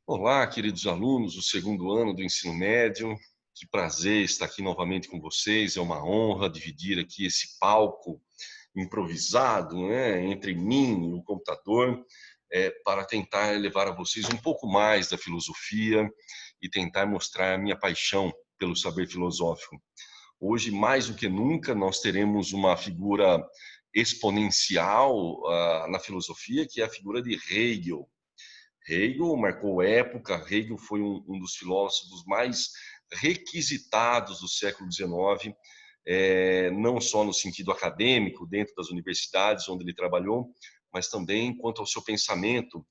Olá, queridos alunos do segundo ano do ensino médio. Que prazer estar aqui novamente com vocês. É uma honra dividir aqui esse palco improvisado, né, entre mim e o computador, para tentar levar a vocês um pouco mais da filosofia e tentar mostrar a minha paixão pelo saber filosófico. Hoje, mais do que nunca, nós teremos uma figura exponencial na filosofia, que é a figura de Hegel. Hegel marcou época. Hegel foi um dos filósofos mais requisitados do século XIX, não só no sentido acadêmico, dentro das universidades onde ele trabalhou, mas também quanto ao seu pensamento.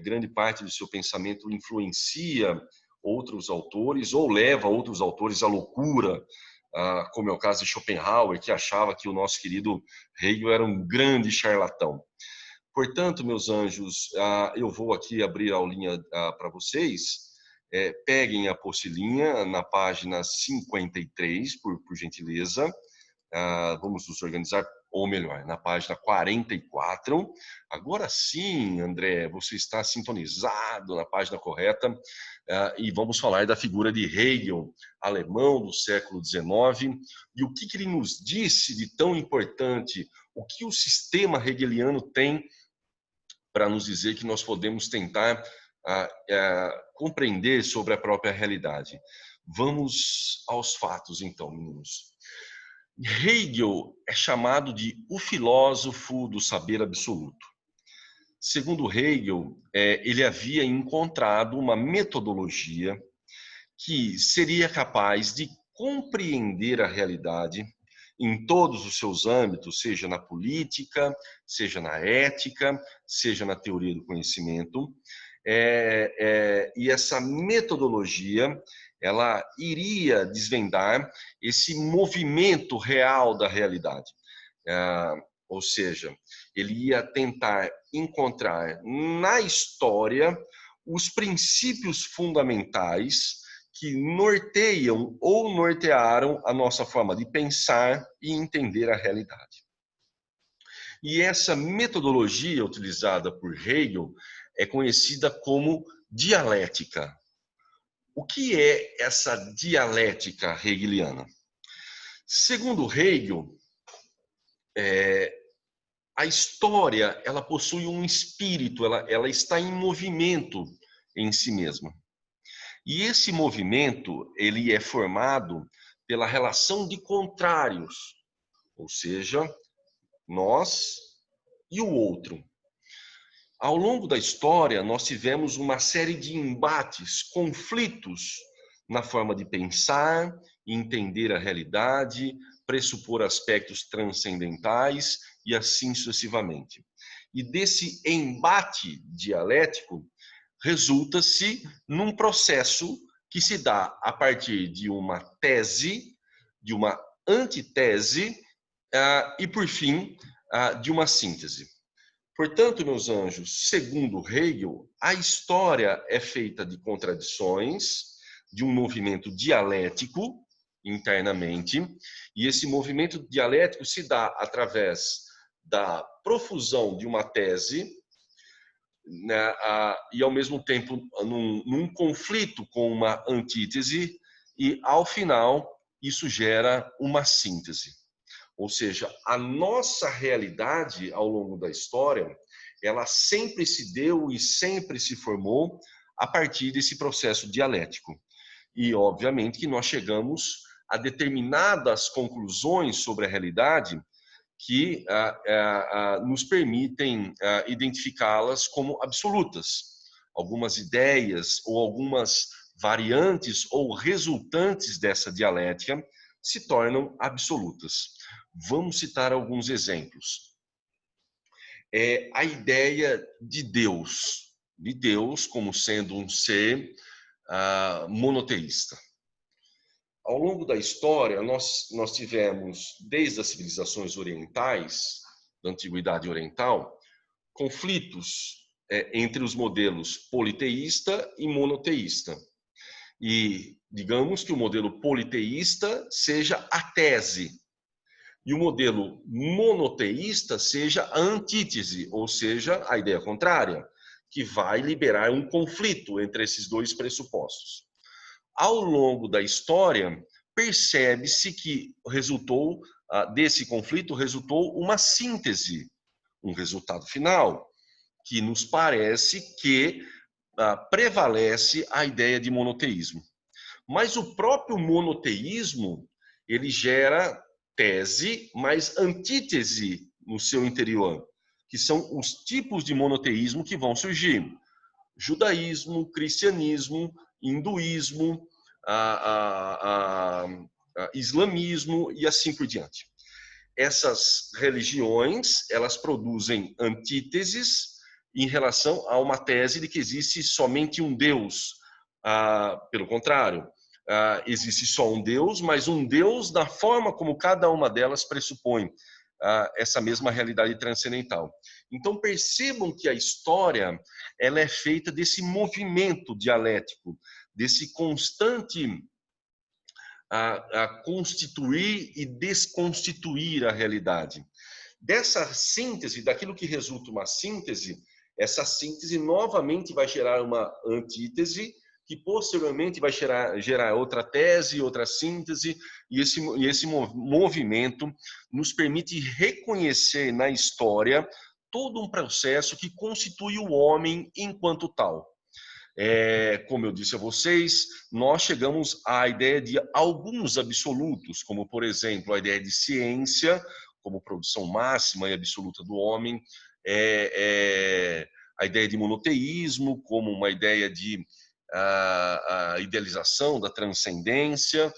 Grande parte do seu pensamento influencia outros autores ou leva outros autores à loucura, como é o caso de Schopenhauer, que achava que o nosso querido Hegel era um grande charlatão. Portanto, meus anjos, eu vou aqui abrir a aulinha para vocês. Peguem a apostilinha na página 53, por gentileza. Vamos nos organizar, ou melhor, na página 44. Agora sim, André, você está sintonizado na página correta. E vamos falar da figura de Hegel, alemão do século XIX, e o que ele nos disse de tão importante, o que o sistema hegeliano tem para nos dizer que nós podemos tentar compreender sobre a própria realidade. Vamos aos fatos, então, meninos. Hegel é chamado de o filósofo do saber absoluto. Segundo Hegel, ele havia encontrado uma metodologia que seria capaz de compreender a realidade em todos os seus âmbitos, seja na política, seja na ética, seja na teoria do conhecimento. E essa metodologia, ela iria desvendar esse movimento real da realidade. Ou seja, ele ia tentar encontrar na história os princípios fundamentais que norteiam ou nortearam a nossa forma de pensar e entender a realidade. E essa metodologia utilizada por Hegel é conhecida como dialética. O que é essa dialética hegeliana? Segundo Hegel, a história ela possui um espírito, ela está em movimento em si mesma. E esse movimento ele é formado pela relação de contrários, ou seja, nós e o outro. Ao longo da história, nós tivemos uma série de embates, conflitos na forma de pensar, entender a realidade, pressupor aspectos transcendentais e assim sucessivamente. E desse embate dialético resulta-se num processo que se dá a partir de uma tese, de uma antitese e, por fim, de uma síntese. Portanto, meus anjos, segundo Hegel, a história é feita de contradições, de um movimento dialético internamente, e esse movimento dialético se dá através da profusão de uma tese, né, e ao mesmo tempo num conflito com uma antítese, e ao final isso gera uma síntese. Ou seja, a nossa realidade ao longo da história, ela sempre se deu e sempre se formou a partir desse processo dialético. E, obviamente, que nós chegamos a determinadas conclusões sobre a realidade que nos permitem identificá-las como absolutas. Algumas ideias ou algumas variantes ou resultantes dessa dialética se tornam absolutas. Vamos citar alguns exemplos. A ideia de Deus como sendo um ser monoteísta. Ao longo da história, nós tivemos, desde as civilizações orientais, da Antiguidade Oriental, conflitos entre os modelos politeísta e monoteísta. E digamos que o modelo politeísta seja a tese, e o modelo monoteísta seja a antítese, ou seja, a ideia contrária, que vai liberar um conflito entre esses dois pressupostos. Ao longo da história, percebe-se que desse conflito resultou uma síntese, um resultado final, que nos parece que prevalece a ideia de monoteísmo. Mas o próprio monoteísmo, ele gera tese, mas antítese no seu interior, que são os tipos de monoteísmo que vão surgir. Judaísmo, cristianismo, hinduísmo, islamismo e assim por diante. Essas religiões, elas produzem antíteses em relação a uma tese de que existe somente um Deus. Pelo contrário, existe só um Deus, mas um Deus da forma como cada uma delas pressupõe essa mesma realidade transcendental. Então percebam que a história ela é feita desse movimento dialético, desse constante a constituir e desconstituir a realidade. Dessa síntese, daquilo que resulta uma síntese, essa síntese novamente vai gerar uma antítese, que posteriormente vai gerar outra tese, outra síntese, e esse movimento nos permite reconhecer na história todo um processo que constitui o homem enquanto tal. Como eu disse a vocês, nós chegamos à ideia de alguns absolutos, como, por exemplo, a ideia de ciência, como produção máxima e absoluta do homem, a ideia de monoteísmo, como uma ideia de a idealização da transcendência,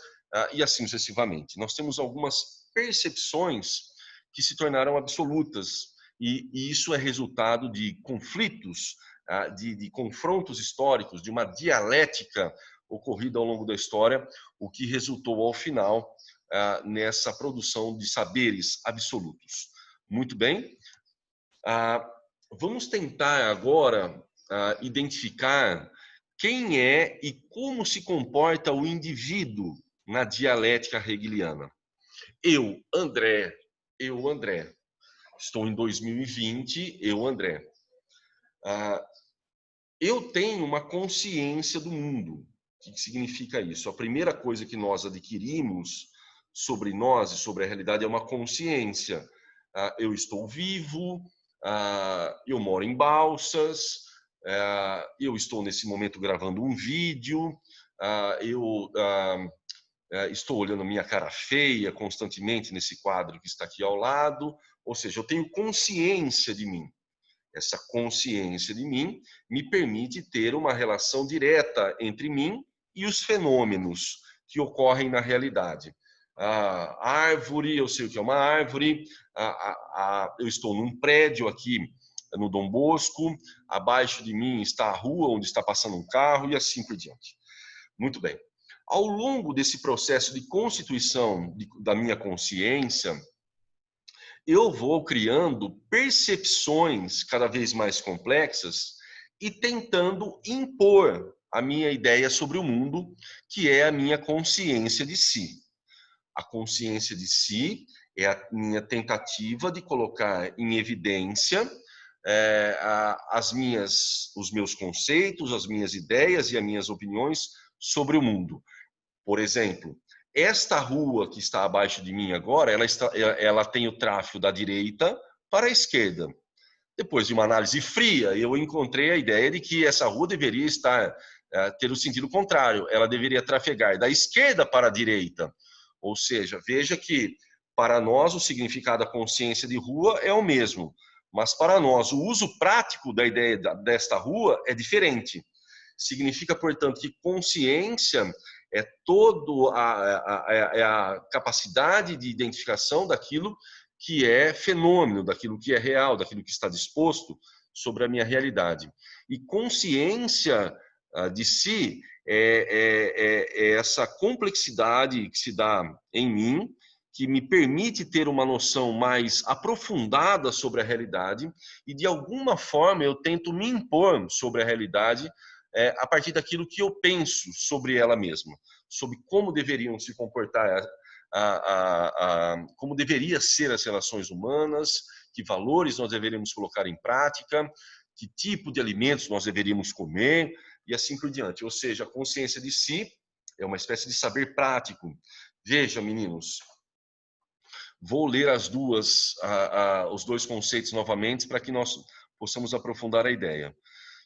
e assim sucessivamente. Nós temos algumas percepções que se tornaram absolutas, e isso é resultado de conflitos, de confrontos históricos, de uma dialética ocorrida ao longo da história, o que resultou ao final nessa produção de saberes absolutos. Muito bem. Vamos tentar agora identificar quem é e como se comporta o indivíduo na dialética hegeliana. Eu, André, estou em 2020, eu, André. Eu tenho uma consciência do mundo. O que significa isso? A primeira coisa que nós adquirimos sobre nós e sobre a realidade é uma consciência. Eu estou vivo, eu moro em Balsas, eu estou nesse momento gravando um vídeo, eu estou olhando minha cara feia constantemente nesse quadro que está aqui ao lado, ou seja, eu tenho consciência de mim. Essa consciência de mim me permite ter uma relação direta entre mim e os fenômenos que ocorrem na realidade. A árvore, eu sei o que é uma árvore, eu estou num prédio aqui no Dom Bosco, abaixo de mim está a rua onde está passando um carro e assim por diante. Muito bem. Ao longo desse processo de constituição da minha consciência, eu vou criando percepções cada vez mais complexas e tentando impor a minha ideia sobre o mundo, que é a minha consciência de si. A consciência de si é a minha tentativa de colocar em evidência os meus conceitos, as minhas ideias e as minhas opiniões sobre o mundo. Por exemplo, esta rua que está abaixo de mim agora, ela tem o tráfego da direita para a esquerda. Depois de uma análise fria, eu encontrei a ideia de que essa rua deveria ter o sentido contrário. Ela deveria trafegar da esquerda para a direita. Ou seja, veja que para nós o significado da consciência de rua é o mesmo, mas para nós o uso prático da ideia desta rua é diferente. Significa, portanto, que consciência é toda a capacidade de identificação daquilo que é fenômeno, daquilo que é real, daquilo que está disposto sobre a minha realidade. E consciência de si é essa complexidade que se dá em mim, que me permite ter uma noção mais aprofundada sobre a realidade e, de alguma forma, eu tento me impor sobre a realidade a partir daquilo que eu penso sobre ela mesma, sobre como deveriam se comportar, como deveriam ser as relações humanas, que valores nós deveríamos colocar em prática, que tipo de alimentos nós deveríamos comer e assim por diante. Ou seja, a consciência de si é uma espécie de saber prático. Veja, meninos, vou ler os dois conceitos novamente para que nós possamos aprofundar a ideia.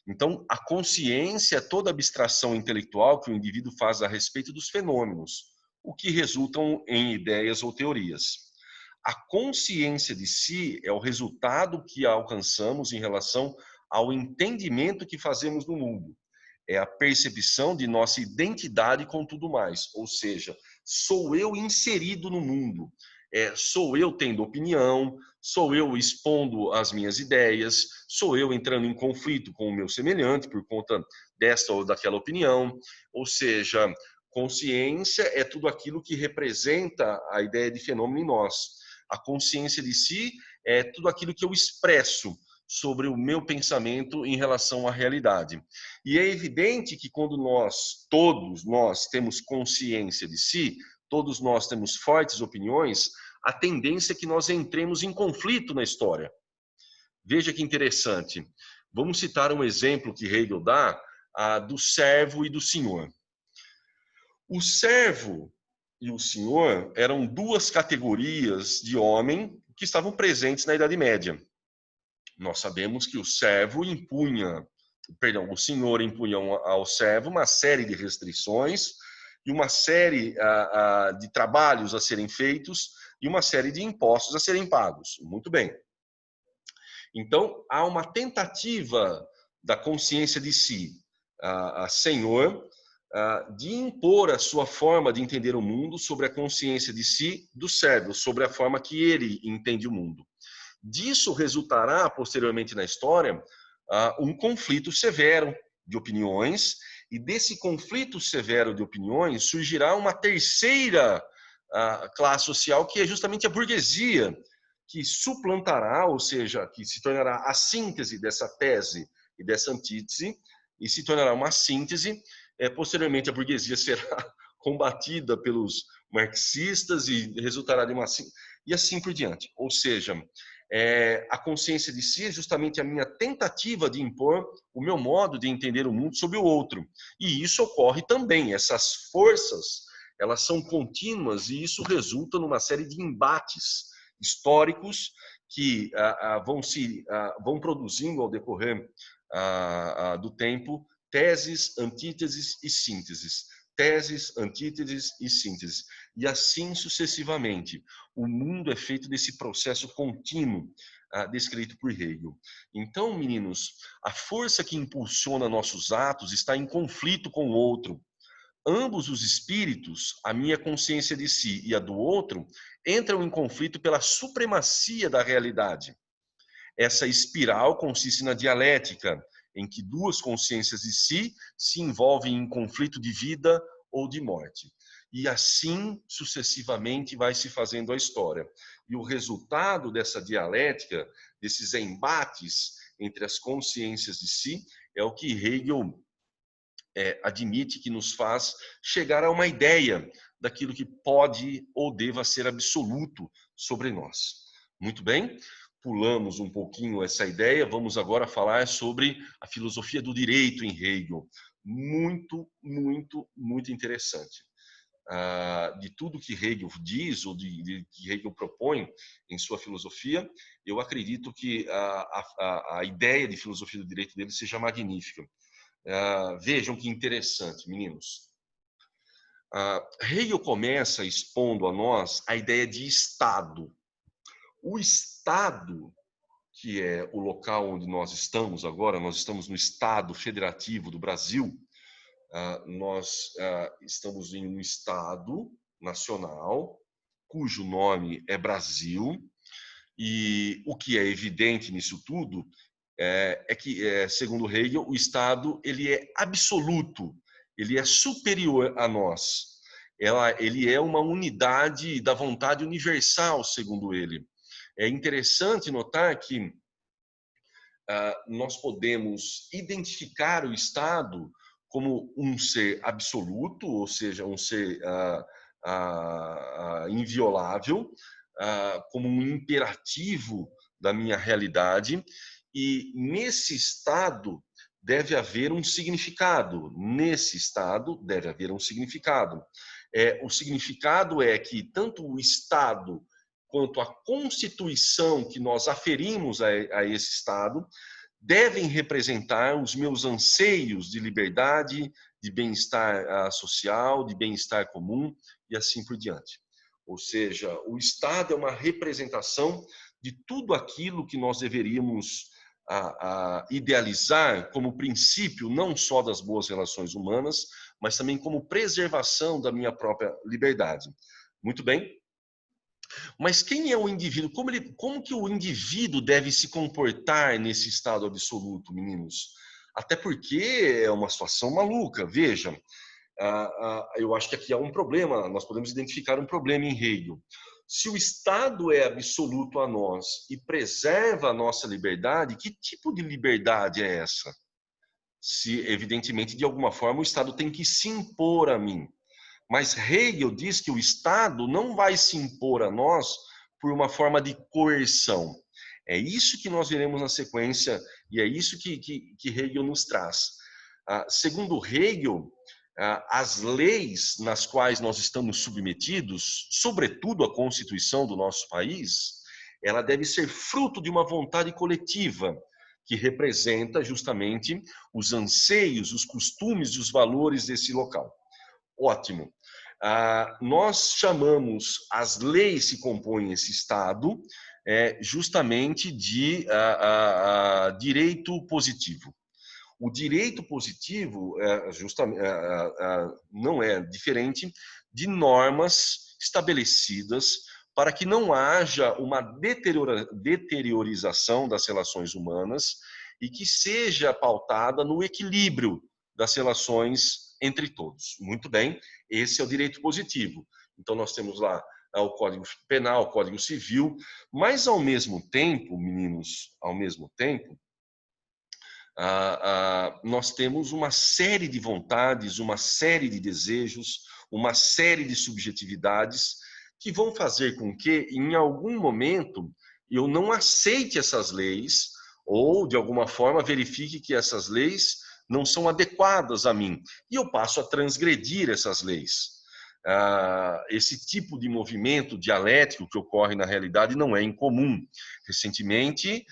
Então, a consciência é toda abstração intelectual que o indivíduo faz a respeito dos fenômenos, o que resultam em ideias ou teorias. A consciência de si é o resultado que alcançamos em relação ao entendimento que fazemos do mundo. É a percepção de nossa identidade com tudo mais, ou seja, sou eu inserido no mundo, sou eu tendo opinião, sou eu expondo as minhas ideias, sou eu entrando em conflito com o meu semelhante por conta desta ou daquela opinião, ou seja, consciência é tudo aquilo que representa a ideia de fenômeno em nós. A consciência de si é tudo aquilo que eu expresso sobre o meu pensamento em relação à realidade. E é evidente que quando todos nós temos consciência de si, todos nós temos fortes opiniões, a tendência é que nós entremos em conflito na história. Veja que interessante. Vamos citar um exemplo que Hegel dá, do servo e do senhor. O servo e o senhor eram duas categorias de homem que estavam presentes na Idade Média. Nós sabemos que o senhor impunha ao servo uma série de restrições e uma série de trabalhos a serem feitos e uma série de impostos a serem pagos. Muito bem. Então, há uma tentativa da consciência de si, senhor, de impor a sua forma de entender o mundo sobre a consciência de si do servo, sobre a forma que ele entende o mundo. Disso resultará, posteriormente na história, um conflito severo de opiniões, e desse conflito severo de opiniões surgirá uma terceira classe social, que é justamente a burguesia, que suplantará, ou seja, que se tornará a síntese dessa tese e dessa antítese, e se tornará uma síntese. Posteriormente, a burguesia será combatida pelos marxistas e resultará de uma síntese, e assim por diante. Ou seja, a consciência de si é justamente a minha tentativa de impor o meu modo de entender o mundo sobre o outro. E isso ocorre também, essas forças, elas são contínuas e isso resulta numa série de embates históricos que vão produzindo ao decorrer do tempo teses, antíteses e sínteses. Teses, antíteses e sínteses. E assim sucessivamente. O mundo é feito desse processo contínuo descrito por Hegel. Então, meninos, a força que impulsiona nossos atos está em conflito com o outro. Ambos os espíritos, a minha consciência de si e a do outro, entram em conflito pela supremacia da realidade. Essa espiral consiste na dialética, em que duas consciências de si se envolvem em conflito de vida ou de morte. E assim, sucessivamente, vai se fazendo a história. E o resultado dessa dialética, desses embates entre as consciências de si, é o que Hegel admite que nos faz chegar a uma ideia daquilo que pode ou deva ser absoluto sobre nós. Muito bem? Pulamos um pouquinho essa ideia, vamos agora falar sobre a filosofia do direito em Hegel. Muito, muito, muito interessante. De tudo que Hegel diz, ou que Hegel propõe em sua filosofia, eu acredito que a ideia de filosofia do direito dele seja magnífica. Vejam que interessante, meninos. Hegel começa expondo a nós a ideia de Estado. O Estado, que é o local onde nós estamos agora, nós estamos no Estado Federativo do Brasil, nós estamos em um Estado nacional, cujo nome é Brasil, e o que é evidente nisso tudo é que, segundo Hegel, o Estado ele é absoluto, ele é superior a nós. Ele é uma unidade da vontade universal, segundo ele. É interessante notar que nós podemos identificar o Estado como um ser absoluto, ou seja, um ser inviolável, como um imperativo da minha realidade, e nesse Estado deve haver um significado. Nesse Estado deve haver um significado. O significado é que tanto o Estado quanto a Constituição que nós aferimos a esse Estado devem representar os meus anseios de liberdade, de bem-estar social, de bem-estar comum e assim por diante. Ou seja, o Estado é uma representação de tudo aquilo que nós deveríamos idealizar como princípio não só das boas relações humanas, mas também como preservação da minha própria liberdade. Muito bem. Mas quem é o indivíduo? Como que o indivíduo deve se comportar nesse estado absoluto, meninos? Até porque é uma situação maluca. Veja, eu acho que aqui há um problema, nós podemos identificar um problema em Hegel. Se o Estado é absoluto a nós e preserva a nossa liberdade, que tipo de liberdade é essa? Se, evidentemente, de alguma forma, o Estado tem que se impor a mim. Mas Hegel diz que o Estado não vai se impor a nós por uma forma de coerção. É isso que nós veremos na sequência e é isso que Hegel nos traz. Segundo Hegel, as leis nas quais nós estamos submetidos, sobretudo a Constituição do nosso país, ela deve ser fruto de uma vontade coletiva, que representa justamente os anseios, os costumes e os valores desse local. Ótimo. Nós chamamos as leis que compõem esse Estado justamente de direito positivo. O direito positivo não é diferente de normas estabelecidas para que não haja uma deteriorização das relações humanas e que seja pautada no equilíbrio das relações entre todos. Muito bem, esse é o direito positivo. Então, nós temos lá o Código Penal, o Código Civil, mas, ao mesmo tempo, meninos, ao mesmo tempo, nós temos uma série de vontades, uma série de desejos, uma série de subjetividades que vão fazer com que, em algum momento, eu não aceite essas leis ou, de alguma forma, verifique que essas leis não são adequadas a mim e eu passo a transgredir essas leis. Esse tipo de movimento dialético que ocorre na realidade não é incomum. Recentemente,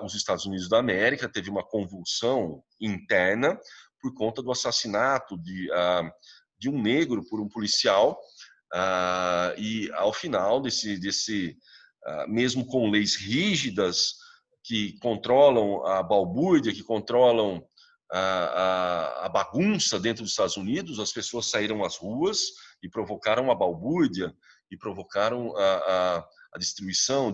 os Estados Unidos da América teve uma convulsão interna por conta do assassinato de um negro por um policial, e ao final mesmo com leis rígidas que controlam a balbúrdia, que controlam a bagunça dentro dos Estados Unidos, as pessoas saíram às ruas e provocaram a balbúrdia e provocaram a destruição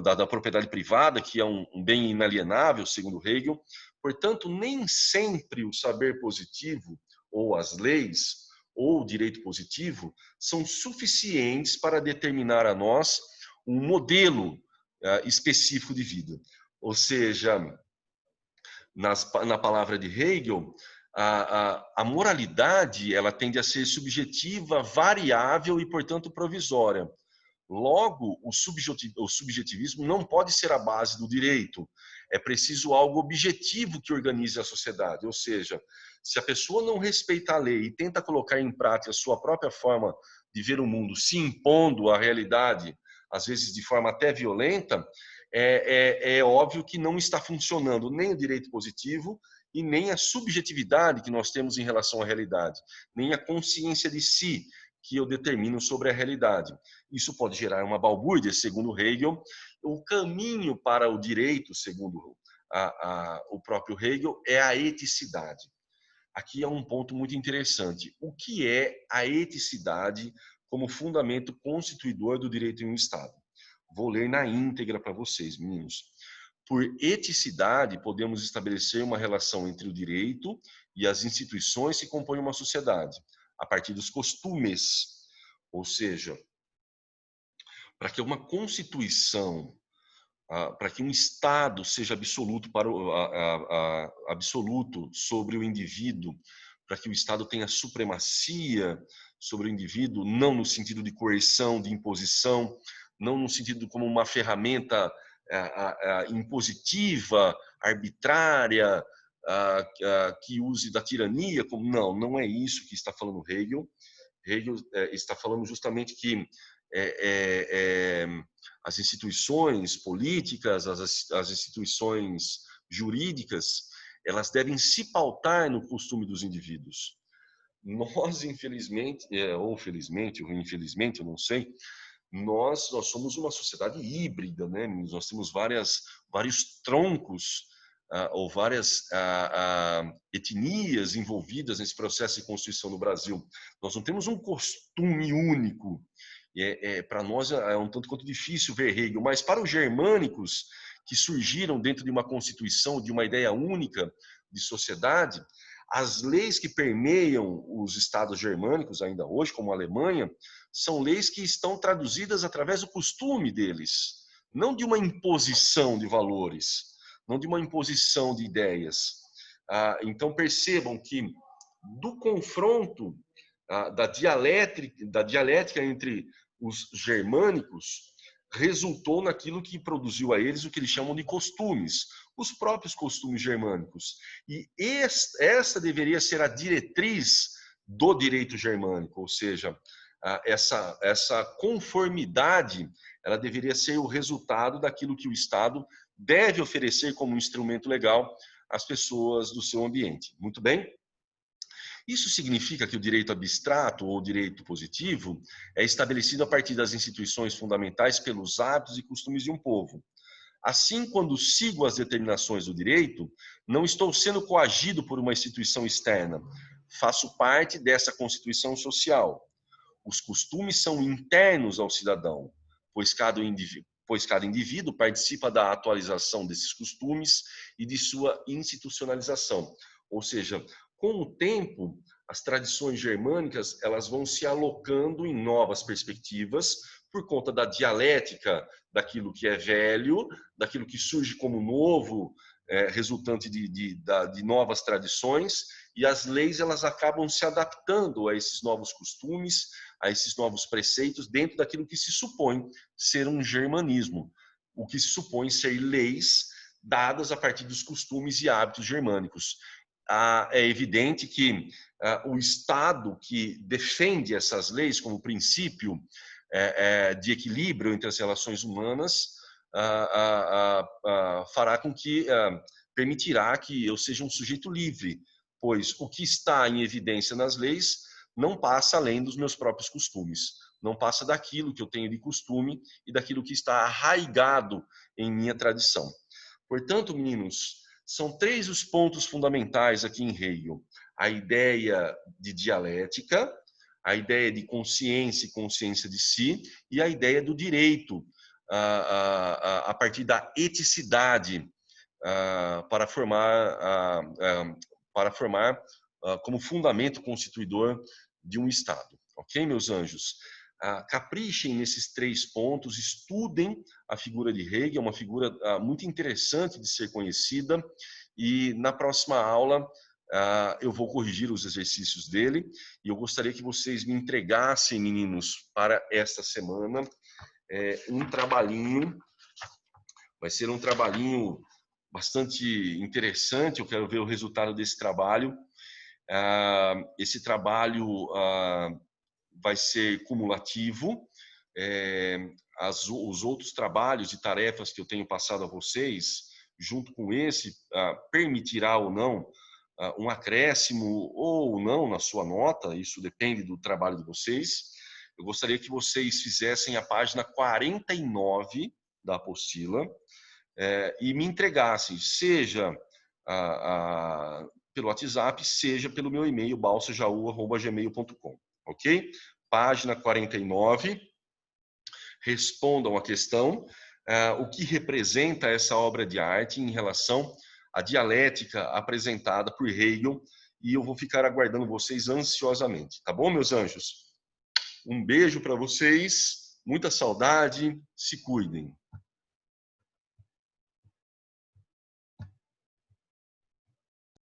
da propriedade privada, que é um bem inalienável, segundo Hegel. Portanto, nem sempre o saber positivo, ou as leis, ou o direito positivo, são suficientes para determinar a nós um modelo específico de vida. Ou seja, na palavra de Hegel, a moralidade ela tende a ser subjetiva, variável e, portanto, provisória. Logo, o subjetivismo não pode ser a base do direito. É preciso algo objetivo que organize a sociedade. Ou seja, se a pessoa não respeita a lei e tenta colocar em prática a sua própria forma de ver o mundo, se impondo à realidade, às vezes de forma até violenta, é óbvio que não está funcionando nem o direito positivo e nem a subjetividade que nós temos em relação à realidade, nem a consciência de si que eu determino sobre a realidade. Isso pode gerar uma balbúrdia, segundo Hegel. O caminho para o direito, segundo o próprio Hegel, é a eticidade. Aqui é um ponto muito interessante. O que é a eticidade como fundamento constituidor do direito em um Estado? Vou ler na íntegra para vocês, meninos. Por eticidade, podemos estabelecer uma relação entre o direito e as instituições que compõem uma sociedade, a partir dos costumes. Ou seja, para que uma Constituição, para que um Estado seja absoluto, absoluto sobre o indivíduo, para que o Estado tenha supremacia sobre o indivíduo, não no sentido de coerção, de imposição, não no sentido como uma ferramenta impositiva, arbitrária, que use da tirania. Não é isso que está falando Hegel. Hegel está falando justamente que as instituições políticas, as instituições jurídicas, elas devem se pautar no costume dos indivíduos. Nós, infelizmente, ou felizmente, ou infelizmente, eu não sei, nós somos uma sociedade híbrida, né? Nós temos vários troncos ou várias etnias envolvidas nesse processo de construção no Brasil. Nós não temos um costume único. Para nós é um tanto quanto difícil ver Hegel, mas para os germânicos que surgiram dentro de uma constituição, de uma ideia única de sociedade, as leis que permeiam os estados germânicos ainda hoje, como a Alemanha, são leis que estão traduzidas através do costume deles, não de uma imposição de valores, não de uma imposição de ideias. Então percebam que do confronto da dialética entre os germânicos resultou naquilo que produziu a eles o que eles chamam de costumes, os próprios costumes germânicos. E essa deveria ser a diretriz do direito germânico, ou seja, essa conformidade, ela deveria ser o resultado daquilo que o Estado deve oferecer como instrumento legal às pessoas do seu ambiente. Muito bem? Isso significa que o direito abstrato ou direito positivo é estabelecido a partir das instituições fundamentais pelos hábitos e costumes de um povo. Assim, quando sigo as determinações do direito, não estou sendo coagido por uma instituição externa. Faço parte dessa constituição social. Os costumes são internos ao cidadão, pois cada indivíduo participa da atualização desses costumes e de sua institucionalização. Ou seja, com o tempo, as tradições germânicas elas vão se alocando em novas perspectivas por conta da dialética daquilo que é velho, daquilo que surge como novo, resultante de novas tradições, e as leis elas acabam se adaptando a esses novos costumes, a esses novos preceitos, dentro daquilo que se supõe ser um germanismo, o que se supõe ser leis dadas a partir dos costumes e hábitos germânicos. É evidente que o Estado que defende essas leis como princípio de equilíbrio entre as relações humanas fará com que permitirá que eu seja um sujeito livre, pois o que está em evidência nas leis não passa além dos meus próprios costumes, não passa daquilo que eu tenho de costume e daquilo que está arraigado em minha tradição. Portanto, meninos, são 3 os pontos fundamentais aqui em Hegel: a ideia de dialética, a ideia de consciência e consciência de si, e a ideia do direito, a partir da eticidade, para formar como fundamento constituidor de um Estado. Ok, meus anjos? Caprichem nesses 3 pontos, estudem a figura de Hegel, é uma figura muito interessante de ser conhecida, e na próxima aula eu vou corrigir os exercícios dele, e eu gostaria que vocês me entregassem, meninos, para esta semana, um trabalhinho. Vai ser um trabalhinho bastante interessante, eu quero ver o resultado desse trabalho. Esse trabalho vai ser cumulativo. Os outros trabalhos e tarefas que eu tenho passado a vocês, junto com esse, permitirá ou não um acréscimo ou não na sua nota, isso depende do trabalho de vocês. Eu gostaria que vocês fizessem a página 49 da apostila e me entregassem, seja pelo WhatsApp, seja pelo meu e-mail, balsajaú@gmail.com, ok? Página 49, respondam a questão, o que representa essa obra de arte em relação à dialética apresentada por Hegel, e eu vou ficar aguardando vocês ansiosamente, tá bom, meus anjos? Um beijo para vocês, muita saudade, se cuidem.